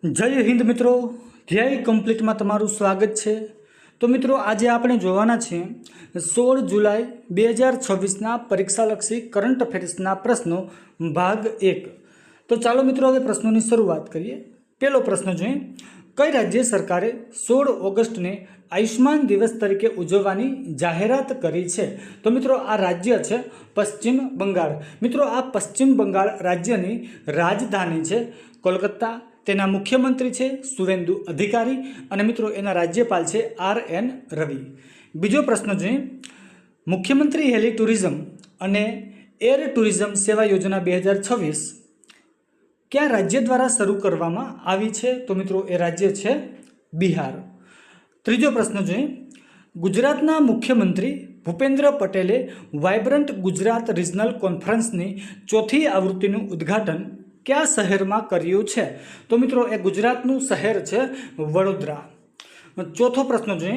जय हिंद मित्रों, ध्याय कम्प्लीट में तमारू स्वागत है। तो मित्रों, आज आपणे जोवाना छे 16 जुलाई 2026 परीक्षालक्षी करंट अफेर्सना प्रश्नों भाग 1। तो चलो मित्रों, हवे प्रश्नों की शुरुआत करिए। पहलो प्रश्न जोईए, कई राज्य सरकारे 16 ऑगस्ट ने आयुष्मान दिवस तरीके उजववानी जाहेरात करी छे? तो मित्रों, आ राज्य है पश्चिम बंगाल। मित्रों, आ पश्चिम बंगाल राज्यनी राजधानी है कोलकाता। तेना मुख्यमंत्री है सुवेंदु अधिकारी और मित्रों एना राज्यपाल है RN रवि। बीजो प्रश्न जो मुख्यमंत्री हेली टूरिज्म और एयर टूरिज्म सेवा योजना 2026 क्या राज्य द्वारा शुरू करवामां आवी छे? तो मित्रों ए राज्य है बिहार। त्रीजो प्रश्न जो गुजरातना मुख्यमंत्री भूपेन्द्र पटेले वाइब्रंट गुजरात रीजनल कॉन्फ्रेंसनी चौथी आवृत्तिनुं उद्घाटन क्या शहर में कर्यु छे? तो मित्रों ए गुजरातनु शहर है वडोदरा। चौथो प्रश्न जो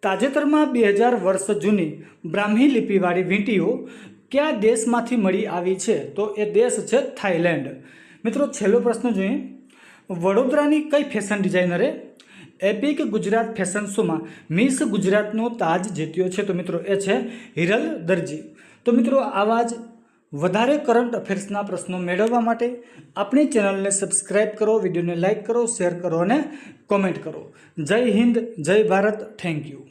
ताजेतर में 2000 वर्ष जूनी ब्राह्मी लिपिवाड़ी वींटीओ क्या देश में मळी आवी छे? तो ए देश है थाईलैंड। मित्रों छेल्लो प्रश्न जो वडोदरानी कई फैशन डिजाइनरे एपिक गुजरात फैशन शो में मिस गुजरातनो ताज जीत्यो छे? तो मित्रों ए छे हिरल दर्जी। तो मित्रों आवाज વધારે કરંટ અફેર્સના પ્રશ્નો મેળવવા માટે આપણી ચેનલને સબસ્ક્રાઇબ કરો, વિડીયોને લાઇક કરો, શેર કરો અને કોમેન્ટ કરો। જય હિન્દ, જય ભારત, થેન્ક યુ।